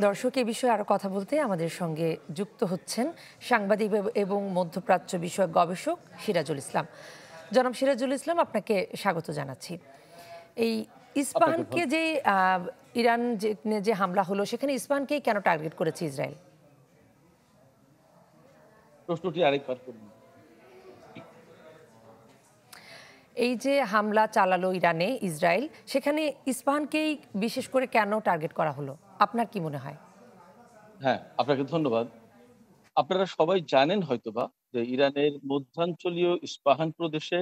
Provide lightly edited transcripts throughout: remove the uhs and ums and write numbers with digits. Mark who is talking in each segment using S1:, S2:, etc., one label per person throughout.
S1: দর্শক এ বিষয়ে আরো কথা বলতে আমাদের সঙ্গে যুক্ত হচ্ছেন সাংবাদিক এবং মধ্যপ্রাচ্য বিষয়ক গবেষক সিরাজুল ইসলাম। জনাব সিরাজুল ইসলাম, আপনাকে স্বাগত জানাচ্ছি। এই
S2: আপনাকে
S1: ইস্পাহানকে যে ইরান যে হামলা হলো, সেখানে ইস্পাহানকেই কেন টার্গেট করেছে ইসরায়েল?
S2: প্রশ্নটি আরেকবার করুন।
S1: এই যে হামলা চালালো ইরানে ইসরায়েল, সেখানে ইস্পাহানকেই বিশেষ করে কেন টার্গেট করা হলো, আপনার কি মনে হয়?
S2: হ্যাঁ, আপনাকে ধন্যবাদ। আপনারা সবাই জানেন হয়তোবা যে ইরানের মধ্যাঞ্চলীয় ইস্পাহান প্রদেশে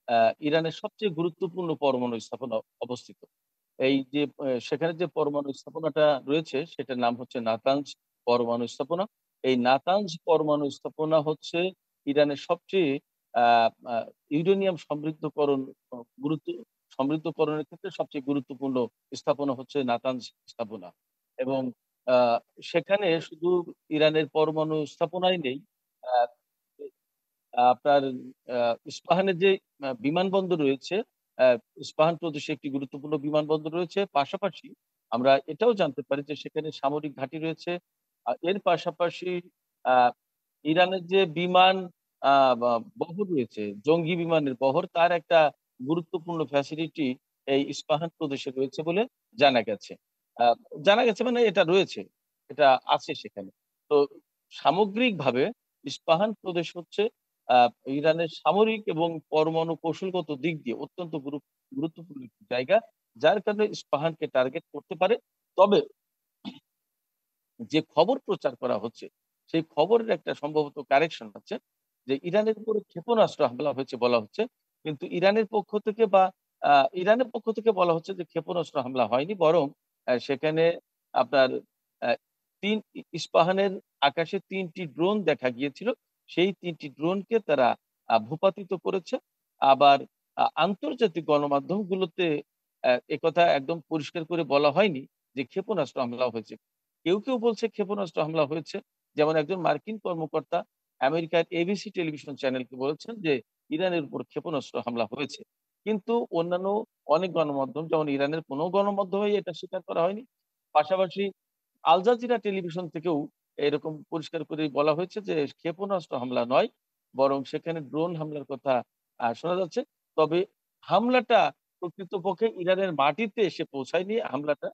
S2: আ ইরানের সবচেয়ে গুরুত্বপূর্ণ পরমাণু স্থাপনা অবস্থিত। এই যে সেখানে যে পরমাণু স্থাপনাটা রয়েছে সেটার নাম হচ্ছে নাতানজ পরমাণু স্থাপনা। এই নাতানজ পরমাণু স্থাপনা হচ্ছে ইরানের সবচেয়ে আ আ ইউরেনিয়াম সমৃদ্ধকরণ অ গুরুত্ব সমৃদ্ধকরণের ক্ষেত্রে সবচেয়ে গুরুত্বপূর্ণ স্থাপনা হচ্ছে নাতানজ স্থাপনা। এবং আ সেখানে শুধু ইরানের পরমাণু স্থাপনাই নেই। আ আপনার আ ইস্পাহানের যে বিমানবন্দর রয়েছে, আ ইস্পাহান প্রদেশে একটি গুরুত্বপূর্ণ বিমানবন্দর রয়েছে। পাশাপাশি আমরা এটাও জানতে পারি যে সেখানে সামরিক ঘাঁটি রয়েছে। এর পাশাপাশি আ ইরানের যে বিমান আ বা বহর রয়েছে, জঙ্গি বিমানের বহর, তার একটা গুরুত্বপূর্ণ ফ্যাসিলিটি এই ইস্পাহান প্রদেশে রয়েছে বলে জানা গেছে। আ জানা গেছে মানে এটা রয়েছে, এটা আছে সেখানে। তো সামগ্রিকভাবে ইস্পাহান প্রদেশ হচ্ছে আ ইরানের সামরিক এবং পরমাণু কৌশলগত দিক দিয়ে অত্যন্ত গুরুত্বপূর্ণ একটি জায়গা। যার কারণে ইস্পাহানকে টার্গেট করতে পারে। তবে যে খবর প্রচার করা হচ্ছে, সেই খবরের একটা সম্ভবত কারেকশন আছে যে ইরানের উপরে ক্ষেপণাস্ত্র হামলা হয়েছে বলা হচ্ছে। কিন্তু ইরানের পক্ষ থেকে বা আ ইরানের পক্ষ থেকে বলা হচ্ছে যে ক্ষেপণাস্ত্র হামলা হয়নি। বরং সেখানে আপনার আ ৩ ইস্পাহানের আকাশে ৩ টি ড্রোন দেখা গিয়েছিল। সেই ৩ টি ড্রোনকে তারা ভূপাতিত করেছে। আবার আন্তর্জাতিক গণমাধ্যমগুলোতে একথা একদম পরিষ্কার করে বলা হয়নি যে ক্ষেপণাস্ত্র হামলা হয়েছে। কেউ বলছে ক্ষেপণাস্ত্র হামলা হয়েছে। যেমন একজন মার্কিন কর্মকর্তা আমেরিকার এবিসি টেলিভিশন চ্যানেলকে বলেছেন যে, ইরানের উপর ক্ষেপণাস্ত্র হামলা হয়েছে। কিন্তু অন্যান্য অনেক গণমাধ্যম যেমন ইরানের কোনো গণমাধ্যমেই এটা স্বীকার করা হয়নি। পাশাপাশি আল জাজিরা টেলিভিশন থেকেও এরকম পরিষ্কার করেই বলা হয়েছে যে, ক্ষেপণাস্ত্র হামলা নয়, বরং সেখানে ড্রোন হামলার কথা শোনা যাচ্ছে। তবে হামলাটা প্রকৃতপক্ষে ইরানের মাটিতে এসে পৌঁছায়নি। হামলাটা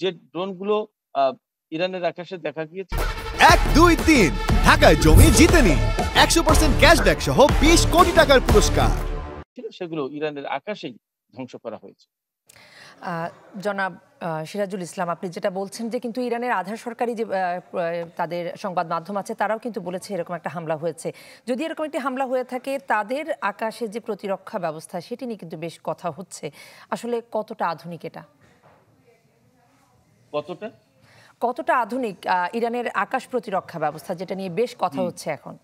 S2: যে ড্রোনগুলো আ ইরানের আকাশে দেখা গিয়েছে
S3: ১, ২, ৩ ঢাকায় জমি জিতে নিন ১০০% ক্যাশব্যাক সহ ২০ কোটি টাকার পুরস্কার।
S2: সেগুলো ইরানের আকাশেই ধ্বংস করা হয়েছে।
S1: জনাব সিরাজুল ইসলাম, আপনি যেটা বলছেন যে কিন্তু ইরানের আধা সরকারি যে তাদের সংবাদ মাধ্যম আছে, তারাও কিন্তু বলেছে এরকম একটা হামলা হয়েছে। যদি এরকম একটি হামলা হয়ে থাকে, তাদের আকাশে যে প্রতিরক্ষা ব্যবস্থা, সেটি নিয়ে কিন্তু বেশ কথা হচ্ছে। আসলে কতটা আধুনিক এটা?
S2: কতটা?
S1: কতটা আধুনিক ইরানের আকাশ প্রতিরক্ষা ব্যবস্থা, যেটা নিয়ে বেশ কথা
S2: জি,
S1: হচ্ছে এখন?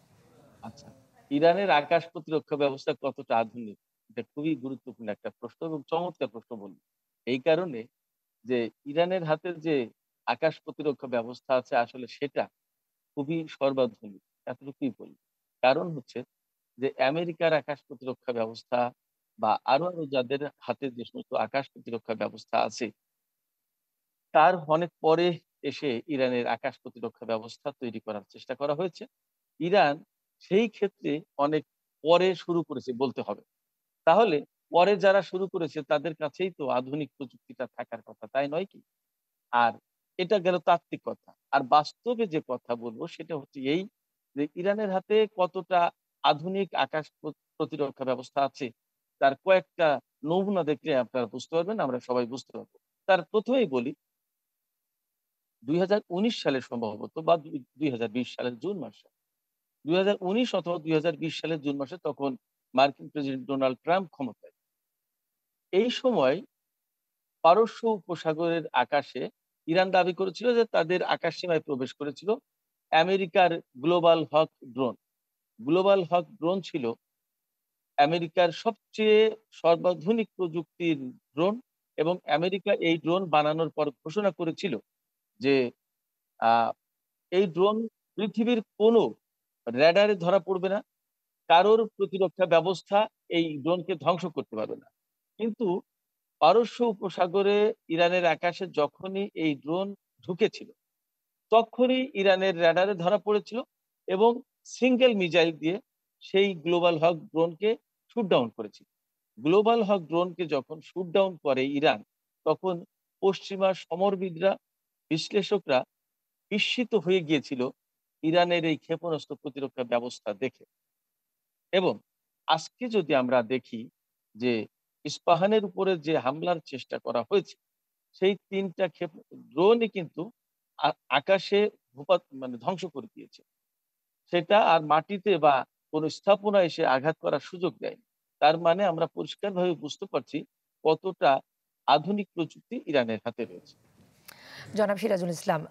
S2: আচ্ছা। ইরানের আকাশ প্রতিরক্ষা ব্যবস্থা কতটা আধুনিক? এটা খুবই গুরুত্বপূর্ণ একটা প্রশ্ন এবং চমৎকার প্রশ্ন বললেন। এই কারণে যে ইরানের হাতে যে আকাশ প্রতিরক্ষা ব্যবস্থা আছে আসলে সেটা খুবই সর্বাধুনিক। এতটুকুই বলি। কারণ হচ্ছে যে আমেরিকার আকাশ প্রতিরক্ষা ব্যবস্থা বা আরো যাদের হাতে যে সমস্ত আকাশ প্রতিরক্ষা ব্যবস্থা আছে, তার অনেক পরে এসে ইরানের আকাশ প্রতিরক্ষা ব্যবস্থা তৈরি করার চেষ্টা করা হয়েছে। ইরান সেই ক্ষেত্রে অনেক পরে শুরু করেছে বলতে হবে। তাহলে পরে যারা শুরু করেছে তাদের কাছেই তো আধুনিক প্রযুক্তিটা থাকার কথা, তাই নয় কি? আর এটা গেল তাত্ত্বিক কথা। আর বাস্তবে যে কথা বলব সেটা হচ্ছে এই যে ইরানের হাতে কতটা আধুনিক আকাশ প্রতিরক্ষা ব্যবস্থা আছে, তার কয়েকটা নমুনা দেখলে আপনারা বুঝতে পারবেন, আমরা সবাই বুঝতে পারব। তার ১ম এই বলি ২০১৯ সালে সম্ভবত বা ২০২০ সালের জুন মাসে। ২০১৯ অথবা ২০২০ সালের জুন মাসে তখন মার্কিন প্রেসিডেন্ট ডোনাল্ড ট্রাম্প ক্ষমতায়। এই সময় পারস্য উপসাগরের আকাশে ইরান দাবি করেছিল যে তাদের আকাশ সীমায় প্রবেশ করেছিল আমেরিকার গ্লোবাল হক ড্রোন। গ্লোবাল হক ড্রোন ছিল আমেরিকার সবচেয়ে সর্বাধুনিক প্রযুক্তির ড্রোন এবং আমেরিকা এই ড্রোন বানানোর পর ঘোষণা করেছিল যে আ এই ড্রোন পৃথিবীর কোনো রাডারে ধরা পড়বে না। কারোর প্রতিরক্ষা ব্যবস্থা এই ড্রোনকে ধ্বংস করতে পারবে না। কিন্তু পারস্য উপসাগরে ইরানের আকাশে যখনই এই ড্রোন ঢুকেছিল, তখনই ইরানের র্যাডারে ধরা পড়েছিল এবং সিঙ্গেল মিসাইল দিয়ে সেই গ্লোবাল হক ড্রোনকে শুট ডাউন করেছিল। গ্লোবাল হক ড্রোনকে যখন শুট ডাউন করে ইরান, তখন পশ্চিমা সমরবিদরা, বিশ্লেষকরা বিস্মিত হয়ে গিয়েছিল ইরানের এই ক্ষেপণাস্ত্র প্রতিরক্ষা ব্যবস্থা দেখে। এবং আজকে যদি আমরা দেখি যে ইস্পাহানের উপরে যে হামলার চেষ্টা করা হয়েছে, সেই ৩ টা ড্রোনই কিন্তু আকাশে মানে ধ্বংস করে দিয়েছে। সেটা আর মাটিতে বা কোনো স্থাপনায় এসে আঘাত করার সুযোগ দেয়নি। তার মানে আমরা পরিষ্কারভাবে বুঝতে পারছি কতটা আধুনিক প্রযুক্তি ইরানের হাতে রয়েছে।
S1: জনাব সিরাজুল ইসলাম,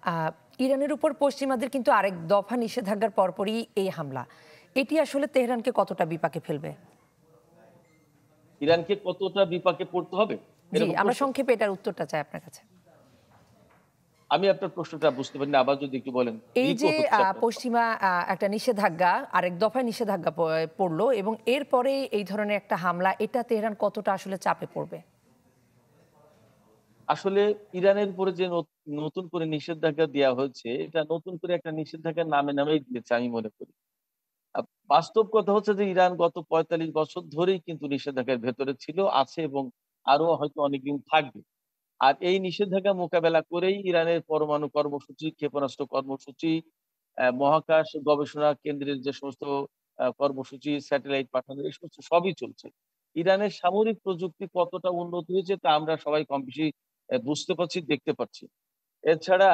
S1: ইরানের উপর পশ্চিমাদের কিন্তু আরেক দফা নিষেধাজ্ঞার পরপরই এই হামলা, এটি আসলে তেহরানকে কতটা বিপাকে ফেলবে?
S2: ইরানকে কতটা বিপাকে পড়তে হবে,
S1: জি, আমরা সংক্ষেপে এটার উত্তরটা চাই আপনার কাছে।
S2: আমি আপনার প্রশ্নটা বুঝতে পারিনি, আবার যদি একটু বলেন।
S1: এই যে পশ্চিমা একটা নিষেধাজ্ঞা, আরেক দফায় নিষেধাজ্ঞা পড়লো এবং এরপরে এই ধরনের একটা হামলা, এটা তেহরান কতটা আসলে চাপে পড়বে?
S2: আসলে ইরানের উপরে যে নতুন করে নিষেধাজ্ঞা দেওয়া হয়েছে, এটা নতুন করে একটা নিষেধাজ্ঞার নামেই দিয়েছে আমি মনে করি। আ বাস্তব কথা হচ্ছে যে ইরান গত ৪৫ বছর ধরেই কিন্তু নিষেধাজ্ঞার ভেতরে ছিল, আছে এবং আরো হয়তো অনেকদিন থাকবে। আর এই নিষেধাজ্ঞা মোকাবেলা করেই ইরানের পরমাণু কর্মসূচি, ক্ষেপণাস্ত্র কর্মসূচি, মহাকাশ গবেষণা কেন্দ্রের যে সমস্ত কর্মসূচি, স্যাটেলাইট পাঠানো, এই সমস্ত সবই চলছে। ইরানের সামরিক প্রযুক্তি কতটা উন্নত হয়েছে তা আমরা সবাই কমবেশি বুঝতে পারছি, দেখতে পাচ্ছি। এছাড়া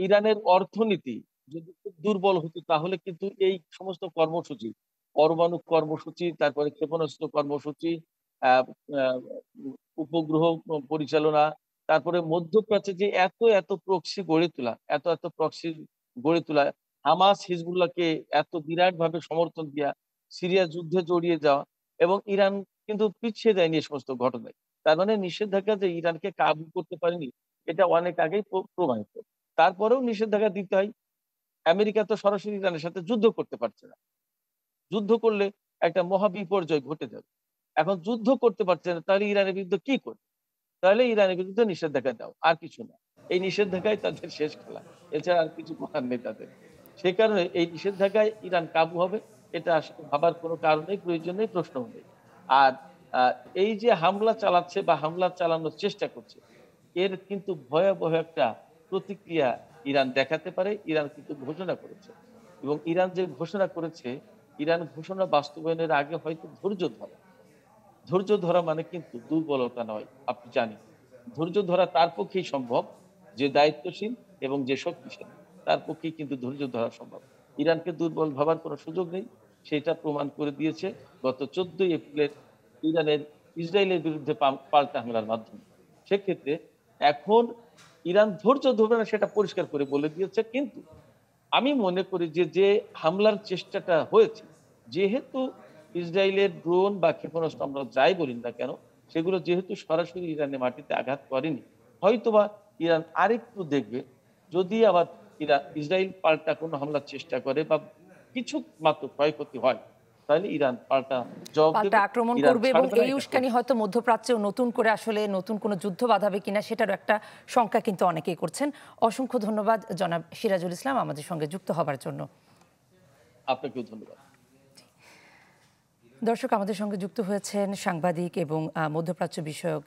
S2: ইরানের অর্থনীতি যদি খুব দুর্বল হতো তাহলে কিন্তু এই সমস্ত কর্মসূচি, পরমাণু কর্মসূচি, তারপরে ক্ষেপণাস্ত্র কর্মসূচি, আ আ উপগ্রহ পরিচালনা, তারপরে মধ্যপ্রাচ্যে যে এত প্রক্সি গড়ে তোলা, এত প্রক্সি গড়ে তোলা, হামাস, হিজবুল্লাহকে এত বিরাটভাবে সমর্থন দেয়া, সিরিয়া যুদ্ধে জড়িয়ে যাওয়া এবং ইরান কিন্তু পিছিয়ে যায়নি এই সমস্ত ঘটনায়। তার মানে নিষেধাজ্ঞা যে ইরানকে কাবু করতে পারেনি, এটা অনেক আগেই প্রমাণিত। তারপরেও নিষেধাজ্ঞা দিতে হয়। আমেরিকা তো সরাসরি ইরানের সাথে যুদ্ধ করতে পারছে না। যুদ্ধ করলে একটা মহা বিপর্যয় ঘটে যাবে। এখন যুদ্ধ করতে পারছে না, তাহলে ইরানের বিরুদ্ধে কি করবে? তাহলে ইরানের বিরুদ্ধে নিষেধাজ্ঞা দাও, আর কিছু না। এই নিষেধাজ্ঞাই তাদের শেষ খেলা। এছাড়া আর কিছু করার নেই তাদের। সে কারণে এই নিষেধাজ্ঞায় ইরান কাবু হবে, এটা আসলে ভাবার কোনো কারণ নেই, প্রয়োজন নেই, প্রশ্নও নেই। আর আ এই যে হামলা চালাচ্ছে বা হামলা চালানোর চেষ্টা করছে, এর কিন্তু ভয়াবহ একটা প্রতিক্রিয়া ইরান দেখাতে পারে। ইরান কিন্তু ঘোষণা করেছে এবং ইরান যে ঘোষণা করেছে, ইরান ঘোষণা বাস্তবায়নের আগে হয়তো ধৈর্য ধরা। ধৈর্য ধরা মানে কিন্তু দুর্বলতা নয়, আপনি জানেন। ধৈর্য ধরা তার পক্ষেই সম্ভব যে দায়িত্বশীল এবং যে শক্তিশালী, তার পক্ষেই কিন্তু ধৈর্য ধরা সম্ভব। ইরানকে দুর্বল ভাবার কোনো সুযোগ নেই। সেটা প্রমাণ করে দিয়েছে গত ১৪ এপ্রিলের ইরানের ইসরায়েলের বিরুদ্ধে পাল্টা হামলার মাধ্যমে। সেক্ষেত্রে এখন ইরান ধৈর্য ধরবে না সেটা পরিষ্কার করে বলে দিয়েছে। কিন্তু আমি মনে করি যে হামলার চেষ্টাটা হয়েছে, যেহেতু ইসরায়েলের ড্রোন বা ক্ষেপণাস্ত্র আমরা যাই বলি না কেন, সেগুলো যেহেতু সরাসরি ইরানের মাটিতে আঘাত করেনি, হয়তোবা ইরান আরেকটু দেখবে। যদি আবার ইসরায়েল পাল্টা কোনো হামলার চেষ্টা করে বা কিছু মাত্র ক্ষয়ক্ষতি হয়, তাহলে ইরান পাল্টা জবাব দেবে।
S1: পাল্টা আক্রমণ
S2: ইরান
S1: করবে এবং
S2: ছাড়বে না,
S1: এই
S2: এটা
S1: উস্কানি হয়তো মধ্যপ্রাচ্যেও নতুন করে আসলে নতুন কোনো যুদ্ধ বাঁধাবে কিনা সেটারও একটা শঙ্কা কিন্তু অনেকেই করছেন। অসংখ্য ধন্যবাদ জনাব সিরাজুল ইসলাম আমাদের সঙ্গে যুক্ত হবার জন্য।
S2: আপনাকেও ধন্যবাদ।
S1: দর্শক, আমাদের সঙ্গে যুক্ত হয়েছেন সাংবাদিক এবং মধ্যপ্রাচ্য বিষয়ক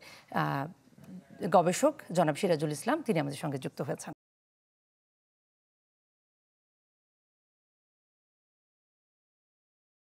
S1: গবেষক জনাব সিরাজুল ইসলাম, তিনি আমাদের সঙ্গে যুক্ত হয়েছেন।